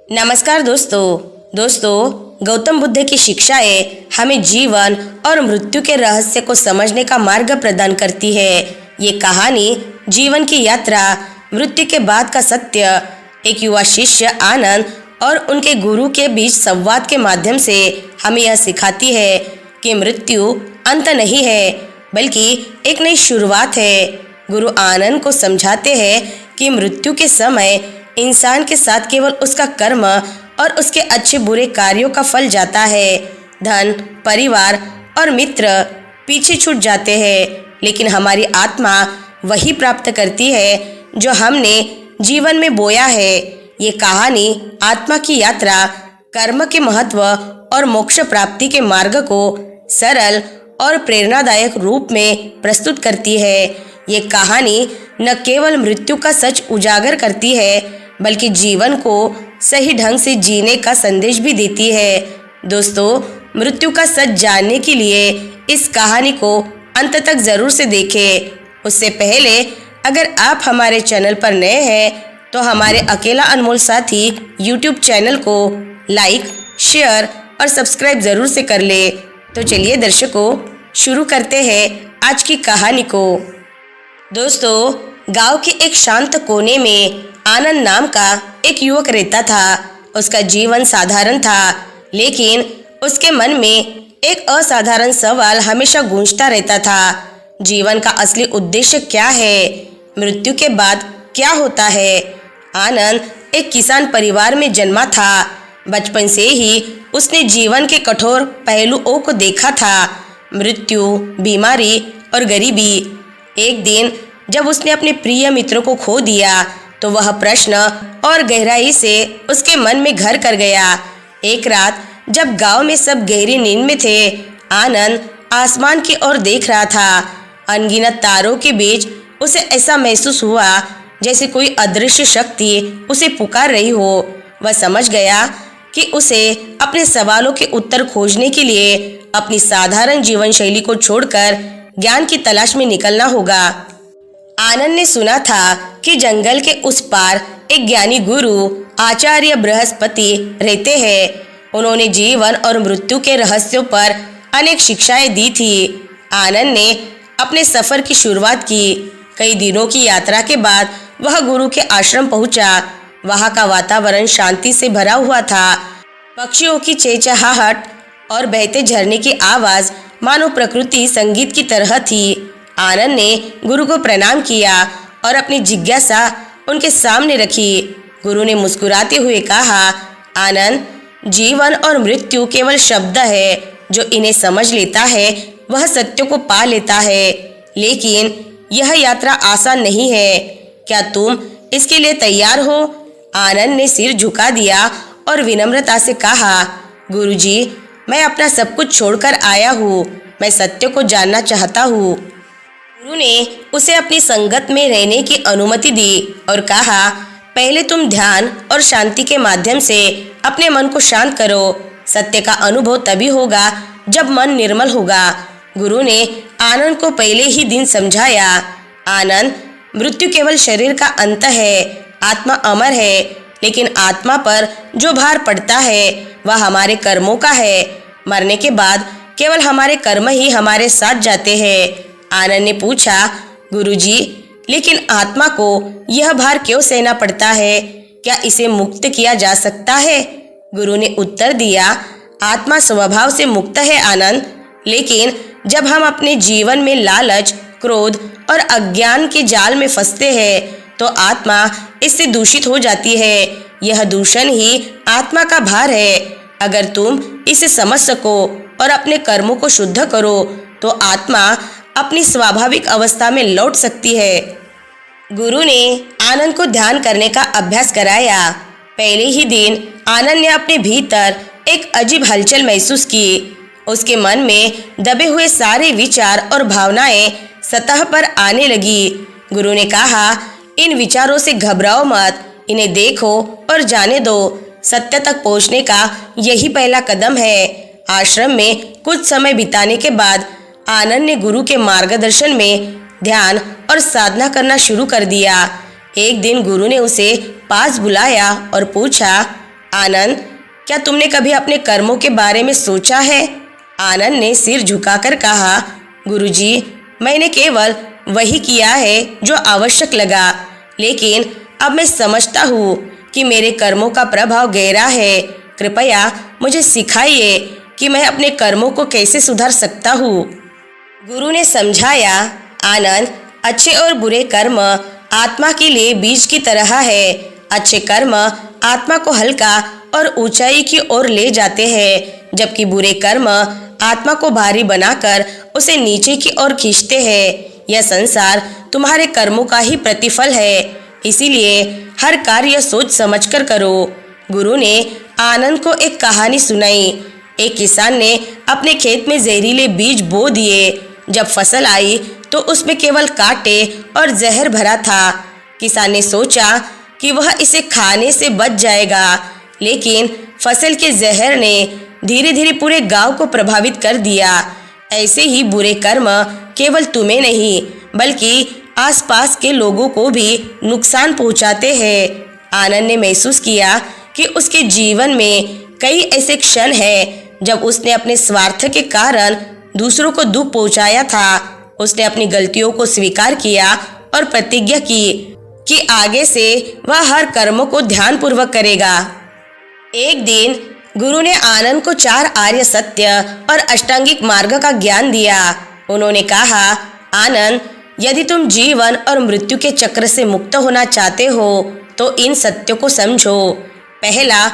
नमस्कार दोस्तों गौतम बुद्ध की शिक्षाएं हमें जीवन और मृत्यु के रहस्य को समझने का मार्ग प्रदान करती है। ये कहानी जीवन की यात्रा, मृत्यु के बाद का सत्य, एक युवा शिष्य आनंद और उनके गुरु के बीच संवाद के माध्यम से हमें यह सिखाती है कि मृत्यु अंत नहीं है बल्कि एक नई शुरुआत है। गुरु आनंद को समझाते हैं कि मृत्यु के समय इंसान के साथ केवल उसका कर्म और उसके अच्छे बुरे कार्यों का फल जाता है। धन, परिवार और मित्र पीछे छूट जाते हैं, लेकिन हमारी आत्मा वही प्राप्त करती है जो हमने जीवन में बोया है। ये कहानी आत्मा की यात्रा, कर्म के महत्व और मोक्ष प्राप्ति के मार्ग को सरल और प्रेरणादायक रूप में प्रस्तुत करती है। ये कहानी न केवल मृत्यु का सच उजागर करती है बल्कि जीवन को सही ढंग से जीने का संदेश भी देती है। दोस्तों, मृत्यु का सच जानने के लिए इस कहानी को अंत तक जरूर से देखें। उससे पहले अगर आप हमारे चैनल पर नए हैं तो हमारे अकेला अनमोल साथी यूट्यूब चैनल को लाइक, शेयर और सब्सक्राइब जरूर से कर ले। तो चलिए दर्शकों, शुरू करते हैं आज की कहानी को। दोस्तों, गांव के एक शांत कोने में आनंद नाम का एक युवक रहता था। उसका जीवन साधारण था, लेकिन उसके मन में एक असाधारण सवाल हमेशा गूंजता रहता था। जीवन का असली उद्देश्य क्या है? मृत्यु के बाद क्या होता है? आनंद एक किसान परिवार में जन्मा था। बचपन से ही उसने जीवन के कठोर पहलुओं को देखा था, मृत्यु, बीमारी और गरीबी। एक दिन जब उसने अपने प्रिय मित्रों को खो दिया तो वह प्रश्न और गहराई से उसके मन में घर कर गया। एक रात जब गांव में सब गहरी नींद में थे, आनंद आसमान की ओर देख रहा था। अनगिनत तारों के बीच उसे ऐसा महसूस हुआ जैसे कोई अदृश्य शक्ति उसे पुकार रही हो। वह समझ गया कि उसे अपने सवालों के उत्तर खोजने के लिए अपनी साधारण जीवन शैली को छोड़कर ज्ञान की तलाश में निकलना होगा। आनंद ने सुना था कि जंगल के उस पार एक ज्ञानी गुरु आचार्य बृहस्पति रहते हैं। उन्होंने जीवन और मृत्यु के रहस्यों पर अनेक शिक्षाएं दी थी। आनंद ने अपने सफर की शुरुआत की। कई दिनों की यात्रा के बाद वह गुरु के आश्रम पहुंचा। वहां का वातावरण शांति से भरा हुआ था। पक्षियों की चहचहाहट और बहते झरने की आवाज मानो प्रकृति संगीत की तरह थी। आनंद ने गुरु को प्रणाम किया और अपनी जिज्ञासा उनके सामने रखी। गुरु ने मुस्कुराते हुए कहा, आनंद, जीवन और मृत्यु केवल शब्द है। जो इन्हें समझ लेता है वह सत्य को पा लेता है, लेकिन यह यात्रा आसान नहीं है। क्या तुम इसके लिए तैयार हो? आनंद ने सिर झुका दिया और विनम्रता से कहा, गुरुजी, मैं अपना सब कुछ छोड़कर आया हूँ। मैं सत्य को जानना चाहता हूँ। गुरु ने उसे अपनी संगत में रहने की अनुमति दी और कहा, पहले तुम ध्यान और शांति के माध्यम से अपने मन को शांत करो। सत्य का अनुभव तभी होगा जब मन निर्मल होगा। गुरु ने आनंद को पहले ही दिन समझाया, आनंद, मृत्यु केवल शरीर का अंत है। आत्मा अमर है, लेकिन आत्मा पर जो भार पड़ता है वह हमारे कर्मों का है। मरने के बाद केवल हमारे कर्म ही हमारे साथ जाते हैं। आनंद ने पूछा, गुरुजी, लेकिन आत्मा को यह भार क्यों सहना पड़ता है? क्या इसे मुक्त किया जा सकता है? गुरु ने उत्तर दिया, आत्मा स्वभाव से मुक्त है आनंद, लेकिन जब हम अपने जीवन में लालच, क्रोध और अज्ञान के जाल में फंसते हैं तो आत्मा इससे दूषित हो जाती है। यह दूषण ही आत्मा का भार है। अगर तुम इसे समझ सको और अपने कर्मों को शुद्ध करो तो आत्मा अपनी स्वाभाविक अवस्था में लौट सकती है। गुरु ने आनंद को ध्यान करने का अभ्यास कराया। पहले ही दिन आनंद ने अपने भीतर एक अजीब हलचल महसूस की। उसके मन में दबे हुए सारे विचार और भावनाएं सतह पर आने लगी। गुरु ने कहा, इन विचारों से घबराओ मत, इन्हें देखो और जाने दो। सत्य तक पहुंचने का यही पहला कदम है। आश्रम में कुछ समय बिताने के बाद आनंद ने गुरु के मार्गदर्शन में ध्यान और साधना करना शुरू कर दिया। एक दिन गुरु ने उसे पास बुलाया और पूछा, आनंद, क्या तुमने कभी अपने कर्मों के बारे में सोचा है? आनंद ने सिर झुकाकर कहा, गुरुजी, मैंने केवल वही किया है जो आवश्यक लगा, लेकिन अब मैं समझता हूँ कि मेरे कर्मों का प्रभाव गहरा है। कृपया मुझे सिखाइए कि मैं अपने कर्मों को कैसे सुधार सकता हूँ। गुरु ने समझाया, आनंद, अच्छे और बुरे कर्म आत्मा के लिए बीज की तरह है। अच्छे कर्म आत्मा को हल्का और ऊंचाई की ओर ले जाते हैं, जबकि बुरे कर्म आत्मा को भारी बनाकर उसे नीचे की ओर खींचते हैं। यह संसार तुम्हारे कर्मों का ही प्रतिफल है, इसीलिए हर कार्य सोच समझकर करो। गुरु ने आनंद को एक कहानी सुनाई। एक किसान ने अपने खेत में जहरीले बीज बो दिए। जब फसल आई तो उसमें केवल कांटे और जहर भरा था। किसान ने सोचा कि वह इसे खाने से बच जाएगा, लेकिन फसल के जहर ने धीरे धीरे पूरे गांव को प्रभावित कर दिया। ऐसे ही बुरे कर्म केवल तुम्हें नहीं बल्कि आसपास के लोगों को भी नुकसान पहुंचाते हैं। आनंद ने महसूस किया कि उसके जीवन में कई ऐसे क्षण हैं जब उसने अपने स्वार्थ के कारण दूसरों को दुख पहुंचाया था। उसने अपनी गलतियों को स्वीकार किया और प्रतिज्ञा की कि आगे से वह हर कर्म को ध्यानपूर्वक करेगा। एक दिन गुरु ने आनंद को 4 आर्य सत्य और अष्टांगिक मार्ग का ज्ञान दिया। उन्होंने कहा, आनंद, यदि तुम जीवन और मृत्यु के चक्र से मुक्त होना चाहते हो तो इन सत्यों को समझो। पहला,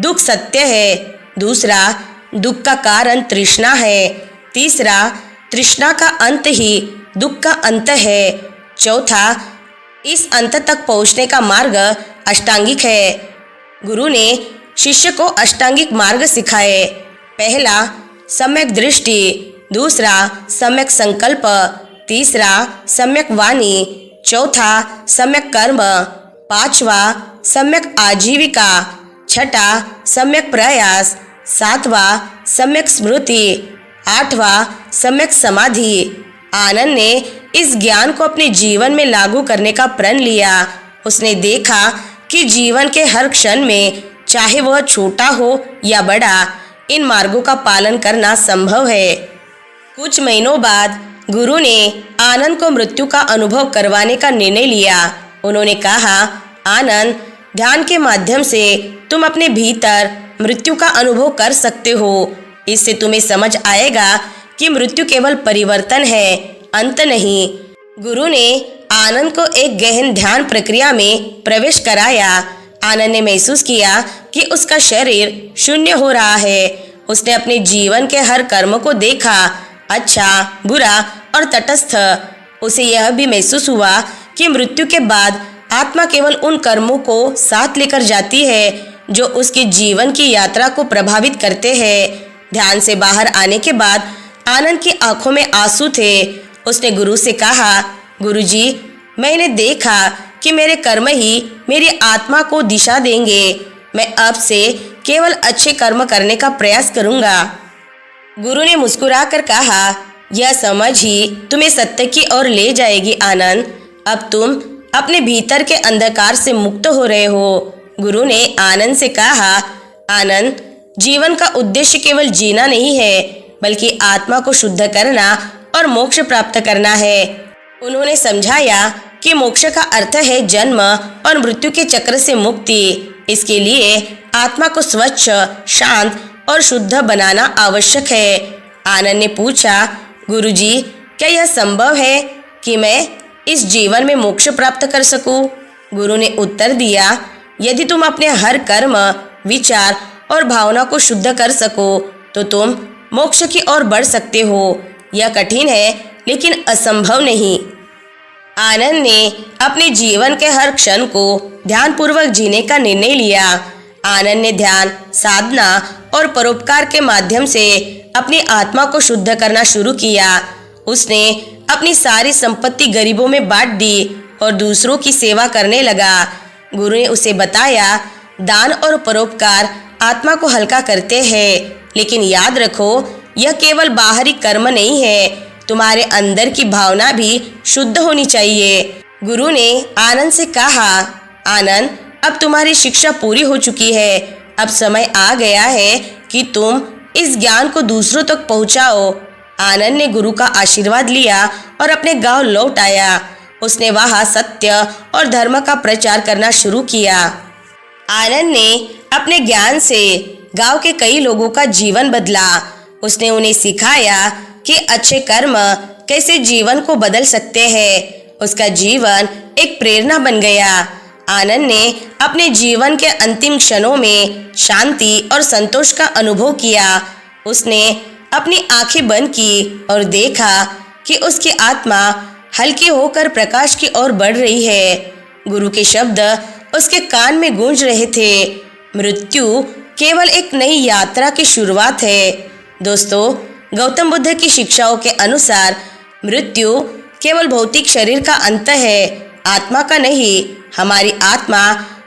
दुख सत्य है। दूसरा, दुख का कारण तृष्णा है। तीसरा, तृष्णा का अंत ही दुख का अंत है। चौथा, इस अंत तक पहुंचने का मार्ग अष्टांगिक है। गुरु ने शिष्य को अष्टांगिक मार्ग सिखाए। पहला, सम्यक दृष्टि। दूसरा, सम्यक संकल्प। तीसरा, सम्यक वाणी। चौथा, सम्यक कर्म। पांचवा, सम्यक आजीविका। छठा, सम्यक प्रयास। सातवां, सम्यक स्मृति। आठवां, सम्यक समाधि। आनंद ने इस ज्ञान को अपने जीवन में लागू करने का प्रण लिया। उसने देखा कि जीवन के हर क्षण में, चाहे वह छोटा हो या बड़ा, इन मार्गों का पालन करना संभव है। कुछ महीनों बाद गुरु ने आनंद को मृत्यु का अनुभव करवाने का निर्णय लिया। उन्होंने कहा, आनंद, ध्यान के माध्यम से तुम अपने भीतर मृत्यु का अनुभव कर सकते हो। इससे तुम्हें समझ आएगा कि मृत्यु केवल परिवर्तन है, अंत नहीं। गुरु ने आनंद को एक गहन ध्यान प्रक्रिया में प्रवेश कराया। आनंद ने महसूस किया कि उसका शरीर शून्य हो रहा है। उसने अपने जीवन के हर कर्म को देखा, अच्छा, बुरा और तटस्थ। उसे यह भी महसूस हुआ कि मृत्यु के बाद आत्मा केवल उन कर्मों को साथ लेकर जाती है जो उसके जीवन की यात्रा को प्रभावित करते हैं। ध्यान से बाहर आने के बाद आनंद की आंखों में आंसू थे। उसने गुरु से कहा, गुरुजी, मैंने देखा कि मेरे कर्म ही मेरी आत्मा को दिशा देंगे। मैं अब से केवल अच्छे कर्म करने का प्रयास करूंगा। गुरु ने मुस्कुराकर कहा, यह समझ ही तुम्हें सत्य की ओर ले जाएगी आनंद। अब तुम अपने भीतर के अंधकार से मुक्त हो रहे हो। गुरु ने आनंद से कहा, आनंद, जीवन का उद्देश्य केवल जीना नहीं है बल्कि आत्मा को शुद्ध करना और मोक्ष प्राप्त करना है। उन्होंने समझाया कि मोक्ष का अर्थ है जन्म और मृत्यु के चक्र से मुक्ति। इसके लिए आत्मा को स्वच्छ, शांत और शुद्ध बनाना आवश्यक है। आनंद ने पूछा, गुरुजी, क्या यह संभव है कि मैं इस जीवन में मोक्ष प्राप्त कर सकूं? गुरु ने उत्तर दिया, यदि तुम अपने हर कर्म, विचार और भावना को शुद्ध कर सको तो तुम मोक्ष की ओर बढ़ सकते हो। यह कठिन है लेकिन असंभव नहीं। आनंद ने अपने जीवन के हर क्षण को ध्यानपूर्वक जीने का निर्णय लिया। आनंद ने ध्यान, साधना और परोपकार के माध्यम से अपनी आत्मा को शुद्ध करना शुरू किया। उसने अपनी सारी संपत्ति गरीबों में बांट दी और दूसरों की सेवा करने लगा। गुरु ने उसे बताया, दान और परोपकार आत्मा को हल्का करते हैं, लेकिन याद रखो, यह केवल बाहरी कर्म नहीं है, तुम्हारे अंदर की भावना भी शुद्ध होनी चाहिए। गुरु ने आनंद से कहा, आनंद, अब तुम्हारी शिक्षा पूरी हो चुकी है। अब समय आ गया है कि तुम इस ज्ञान को दूसरों तक पहुंचाओ। आनंद ने गुरु का आशीर्वाद लिया और अपने गांव लौट आया। उसने वहां सत्य और धर्म का प्रचार करना शुरू किया। आनंद ने अपने ज्ञान से गांव के कई लोगों का जीवन बदला। उसने उन्हें सिखाया कि अच्छे कर्म कैसे जीवन को बदल सकते हैं। उसका जीवन एक प्रेरणा बन गया। आनंद ने अपने जीवन के अंतिम क्षणों में शांति और संतोष का अनुभव किया। उसने अपनी आंखें बंद की और देखा कि उसकी आत्मा हल्की होकर प्रकाश की ओर बढ़ रही है। गुरु के शब्द उसके कान में गूंज रहे थे, मृत्यु केवल एक नई यात्रा की शुरुआत है। दोस्तों, गौतम बुद्ध की शिक्षाओं के अनुसार मृत्यु केवल भौतिक शरीर का अंत है, आत्मा का नहीं। हमारी आत्मा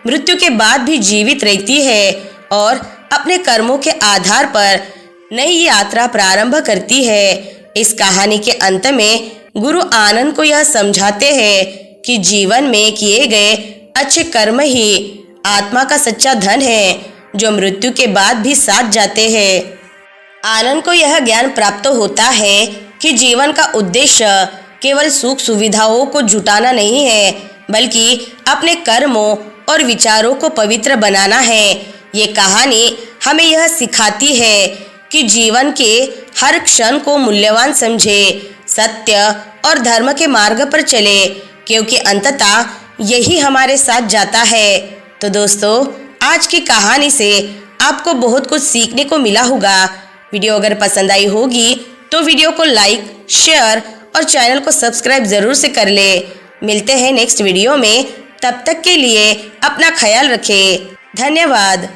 मृत्यु के बाद भी जीवित रहती है और अपने कर्मों के आधार पर नई यात्रा प्रारंभ करती है। इस कहानी के अंत में गुरु आनंद को यह समझाते हैं कि जीवन में किए गए अच्छे कर्म ही आत्मा का सच्चा धन है, जो मृत्यु के बाद भी साथ जाते हैं। आनंद को यह ज्ञान प्राप्त होता है कि जीवन का उद्देश्य केवल सुख सुविधाओं को जुटाना नहीं है, बल्कि अपने कर्मों और विचारों को पवित्र बनाना है। ये कहानी हमें यह सिखाती है कि जीवन के हर क्षण को मूल्यवान समझे, सत्य और धर्म के मार्ग पर चले, क्योंकि अंततः यही हमारे साथ जाता है। तो दोस्तों, आज की कहानी से आपको बहुत कुछ सीखने को मिला होगा। वीडियो अगर पसंद आई होगी तो वीडियो को लाइक, शेयर और चैनल को सब्सक्राइब जरूर से कर ले। मिलते हैं नेक्स्ट वीडियो में। तब तक के लिए अपना ख्याल रखें। धन्यवाद।